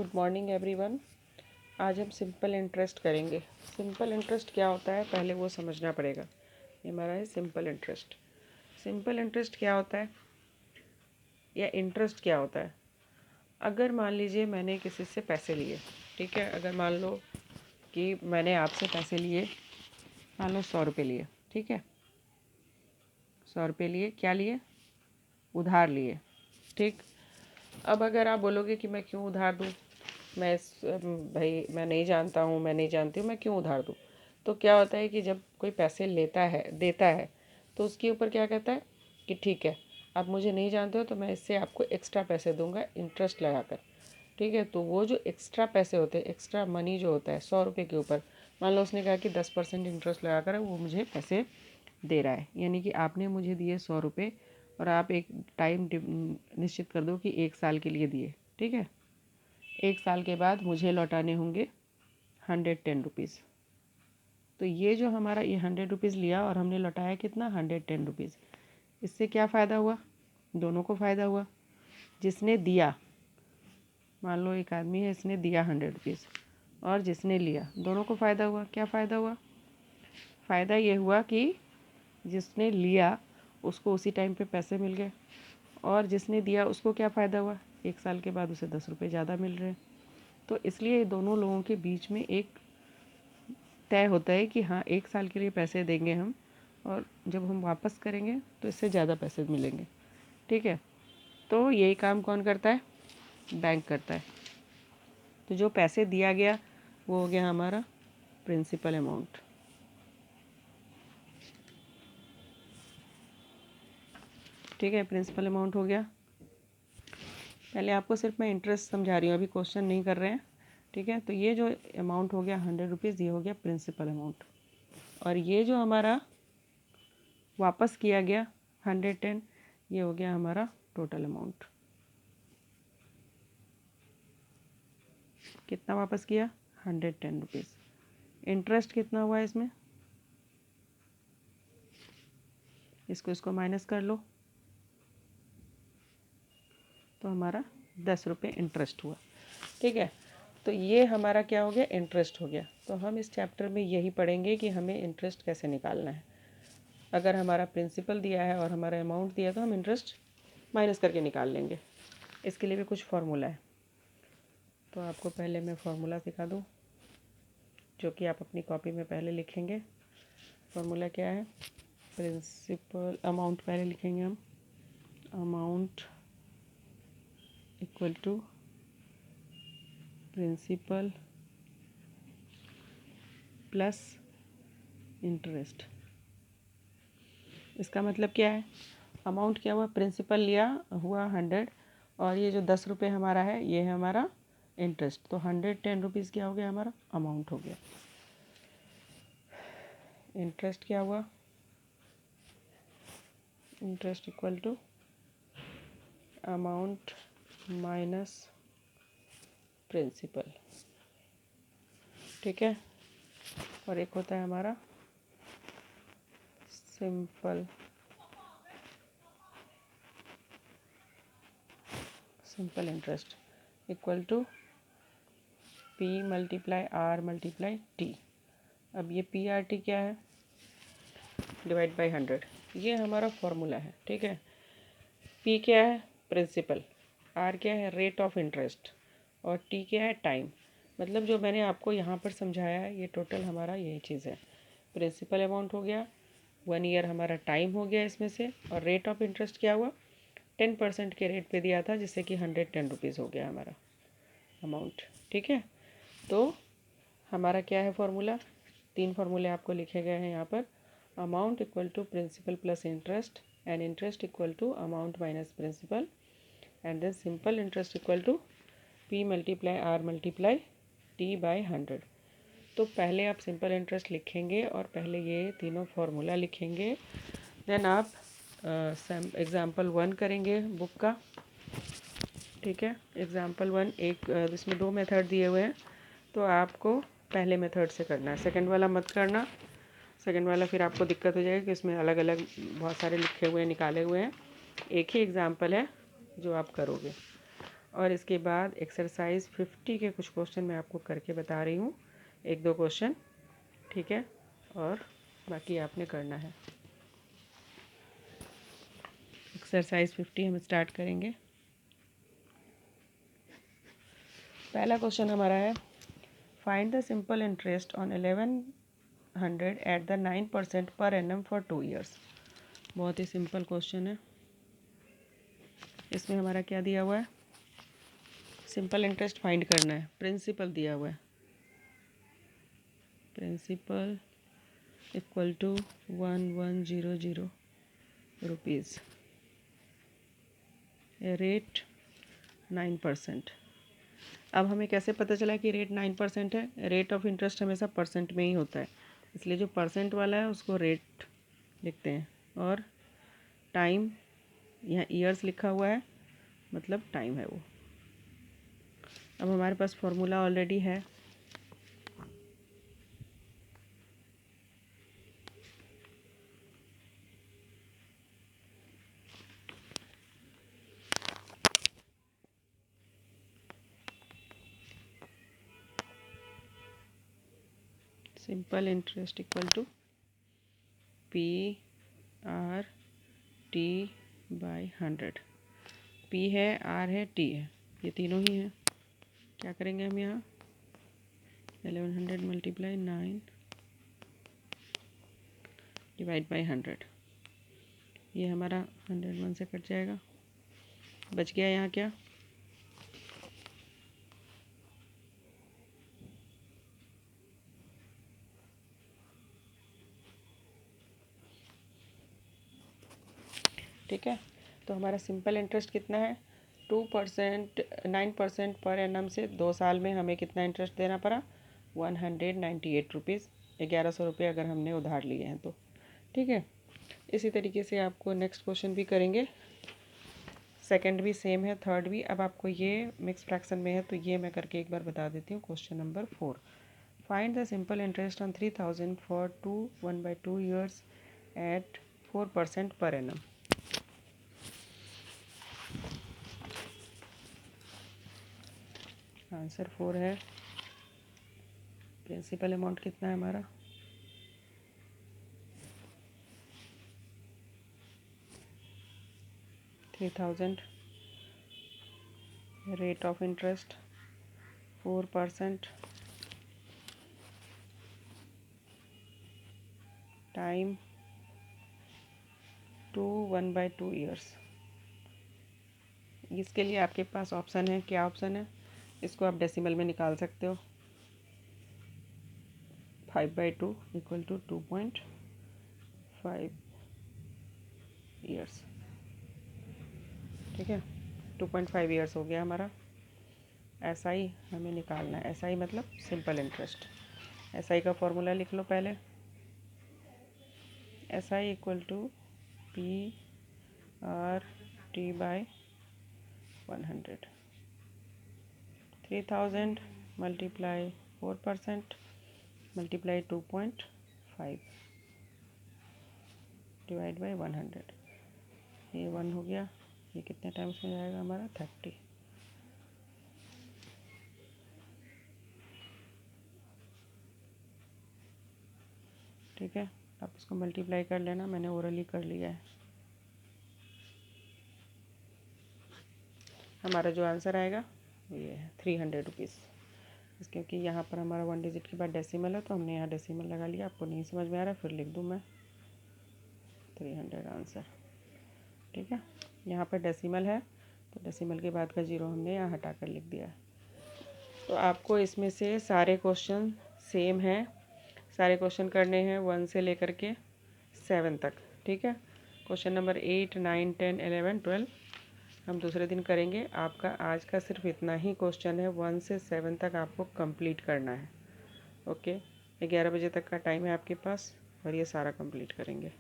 Good morning everyone. आज हम simple interest करेंगे। सिंपल इंटरेस्ट क्या होता है पहले वो समझना पड़ेगा। ये हमारा है सिंपल इंटरेस्ट। सिंपल इंटरेस्ट क्या होता है या इंटरेस्ट क्या होता है? अगर मान लीजिए मैंने किसी से पैसे लिए, ठीक है, अगर मान लो कि मैंने आपसे पैसे लिए, मान लो 100 रुपये लिए, ठीक है, 100 रुपये लिए, क्या लिए? उधार लिए, ठीक। अब अगर आप बोलोगे कि मैं क्यों उधार दूँ, भाई मैं नहीं जानता हूँ, मैं नहीं जानती हूँ, मैं क्यों उधार दूँ? तो क्या होता है कि जब कोई पैसे लेता है, देता है, तो उसके ऊपर क्या कहता है कि ठीक है, आप मुझे नहीं जानते हो तो मैं इससे आपको एक्स्ट्रा पैसे दूंगा इंटरेस्ट लगाकर, ठीक है। तो वो जो एक्स्ट्रा पैसे होते हैं, एक्स्ट्रा मनी जो होता है 100 रुपये के ऊपर, मान लो उसने कहा कि 10% इंटरेस्ट लगाकर वो मुझे पैसे दे रहा है, यानी कि आपने मुझे दिए 100 रुपये और आप एक टाइम निश्चित कर दो कि 1 साल के लिए दिए, ठीक है। 1 साल के बाद मुझे लौटाने होंगे 110 रुपीज़। तो ये जो हमारा ये 100 रुपीज़ लिया और हमने लौटाया कितना? 110 रुपीज़। इससे क्या फ़ायदा हुआ? दोनों को फ़ायदा हुआ। जिसने दिया, मान लो एक आदमी है, इसने दिया 100 रुपीज़, और जिसने लिया, दोनों को फ़ायदा हुआ। क्या फ़ायदा हुआ? फ़ायदा ये हुआ कि जिसने लिया उसको उसी टाइम पे पैसे मिल गए, और जिसने दिया उसको क्या फ़ायदा हुआ? 1 साल के बाद उसे 10 रुपये ज़्यादा मिल रहे हैं। तो इसलिए दोनों लोगों के बीच में एक तय होता है कि हाँ, 1 साल के लिए पैसे देंगे हम, और जब हम वापस करेंगे तो इससे ज़्यादा पैसे मिलेंगे, ठीक है। तो यही काम कौन करता है? बैंक करता है। तो जो पैसे दिया गया वो हो गया हमारा प्रिंसिपल अमाउंट, ठीक है, प्रिंसिपल अमाउंट हो गया। पहले आपको सिर्फ मैं इंटरेस्ट समझा रही हूँ, अभी क्वेश्चन नहीं कर रहे हैं, ठीक है। तो ये जो अमाउंट हो गया 100 रुपीज़, ये हो गया प्रिंसिपल अमाउंट, और ये जो हमारा वापस किया गया 110, ये हो गया हमारा टोटल अमाउंट। कितना वापस किया? 110 रुपीज़। इंटरेस्ट कितना हुआ इसमें? इसको माइनस कर लो तो हमारा 10 रुपये इंटरेस्ट हुआ, ठीक है। तो ये हमारा क्या हो गया? इंटरेस्ट हो गया। तो हम इस चैप्टर में यही पढ़ेंगे कि हमें इंटरेस्ट कैसे निकालना है। अगर हमारा प्रिंसिपल दिया है और हमारा अमाउंट दिया तो हम इंटरेस्ट माइनस करके निकाल लेंगे। इसके लिए भी कुछ फार्मूला है, तो आपको पहले मैं फार्मूला सिखा दूँ, जो कि आप अपनी कॉपी में पहले लिखेंगे। फार्मूला क्या है? प्रिंसिपल अमाउंट पहले लिखेंगे हम, amount equal to principal plus interest. इसका मतलब क्या है? अमाउंट क्या हुआ? प्रिंसिपल लिया हुआ 100, और ये जो 10 रुपये हमारा है ये है हमारा इंटरेस्ट। तो 110 रुपीज़ क्या हो गया? हमारा अमाउंट हो गया। इंटरेस्ट क्या हुआ? Interest equal to amount minus principal, ठीक है। और एक होता है हमारा simple interest equal to P multiply R multiply T. अब ये पी आर टी क्या है? Divide by 100। ये हमारा फॉर्मूला है, ठीक है। पी क्या है? प्रिंसिपल। आर क्या है? Rate of interest. और टी क्या है? टाइम। मतलब जो मैंने आपको यहाँ पर समझाया है ये टोटल हमारा यही चीज़ है। प्रिंसिपल अमाउंट हो गया, 1 ईयर हमारा टाइम हो गया इसमें से, और रेट ऑफ इंटरेस्ट क्या हुआ? 10% के रेट पे दिया था, जिससे कि 110 रुपीज़ हो गया हमारा अमाउंट, ठीक है। तो हमारा क्या है फॉर्मूला? 3 फार्मूले आपको लिखे गए हैं यहाँ पर। Amount equal to principal plus interest, and interest equal to amount minus principal, and then simple interest equal to P multiply R multiply T by 100। तो पहले आप सिंपल इंटरेस्ट लिखेंगे और पहले ये तीनों फार्मूला लिखेंगे, देन आप एग्ज़ाम्पल 1 करेंगे बुक का, ठीक है। एग्ज़ाम्पल 1 एक इसमें 2 मेथड दिए हुए हैं, तो आपको पहले मेथड से करना है, सेकंड वाला मत करना। सेकंड वाला फिर आपको दिक्कत हो जाएगी कि इसमें अलग अलग बहुत सारे लिखे हुए निकाले हुए हैं। एक ही एग्ज़ाम्पल है जो आप करोगे। और इसके बाद एक्सरसाइज 50 के कुछ क्वेश्चन मैं आपको करके बता रही हूँ, 1-2 क्वेश्चन, ठीक है, और बाकी आपने करना है। एक्सरसाइज 50 हम स्टार्ट करेंगे। पहला क्वेश्चन हमारा है, find the simple interest on 1100 at the 9% per annum for 2 years. बहुत ही सिंपल क्वेश्चन है। इसमें हमारा क्या दिया हुआ है, सिंपल इंटरेस्ट फाइंड करना है। प्रिंसिपल दिया हुआ है, principal equal to 1100 rupees, rate 9%। अब हमें कैसे पता चला कि रेट 9% है? रेट ऑफ इंटरेस्ट हमेशा परसेंट में ही होता है, इसलिए जो परसेंट वाला है उसको रेट लिखते हैं, और टाइम यहाँ ईयर्स लिखा हुआ है, मतलब टाइम है वो। अब हमारे पास फॉर्मूला ऑलरेडी है, simple interest equal to P/T/100। P है, R है, T है, ये तीनों ही हैं। क्या करेंगे हम यहाँ, 1100 मल्टीप्लाई 9 डिवाइड बाई 100, ये हमारा 101 से कट जाएगा, बच गया यहाँ क्या, ठीक है। तो हमारा सिंपल इंटरेस्ट कितना है, 2%, 9% पर एनम से 2 साल में हमें कितना इंटरेस्ट देना पड़ा, 198 रुपीज़, 1100 रुपये अगर हमने उधार लिए हैं तो, ठीक है। इसी तरीके से आपको नेक्स्ट क्वेश्चन भी करेंगे, सेकंड भी सेम है, थर्ड भी। अब आपको ये मिक्स फ्रैक्शन में है तो ये मैं करके एक बार बता देती हूँ। Question number 4, find the simple interest on 3000 for 1/2 years at 4% per annum. Answer 4 है। प्रिंसिपल अमाउंट कितना है हमारा, 3000, rate of interest 4%, time 1/2 years. इसके लिए आपके पास ऑप्शन है, क्या ऑप्शन है, इसको आप डेसिमल में निकाल सकते हो, 5/2 इक्वल टू 2.5 ईयर्स, ठीक है। 2.5 ईयर्स हो गया हमारा। SI हमें निकालना है, SI मतलब सिंपल इंटरेस्ट। SI का फॉर्मूला लिख लो पहले, SI equal to P/T/100, 3000 multiply 4% multiply 2.5 divide by 100, ये 1 हो गया, ये कितने टाइम्स में जाएगा हमारा, 30, ठीक है। आप इसको मल्टीप्लाई कर लेना, मैंने ओरली कर लिया है। हमारा जो आंसर आएगा ये है 300 रुपीज़। क्योंकि यहाँ पर हमारा 1 डिजिट के बाद डेसिमल है तो हमने यहाँ डेसिमल लगा लिया। आपको नहीं समझ में आ रहा फिर लिख दूँ मैं 300 आंसर, ठीक है। यहाँ पर डेसिमल है तो डेसिमल के बाद का 0 हमने यहाँ हटा कर लिख दिया। तो आपको इसमें से सारे क्वेश्चन सेम हैं, सारे क्वेश्चन करने हैं 1 से लेकर के 7 तक, ठीक है। क्वेश्चन नंबर 8, 9, 10, 11, 12 हम दूसरे दिन करेंगे। आपका आज का सिर्फ इतना ही क्वेश्चन है, 1 से 7 तक आपको कंप्लीट करना है, ओके। 11 बजे तक का टाइम है आपके पास और ये सारा कंप्लीट करेंगे।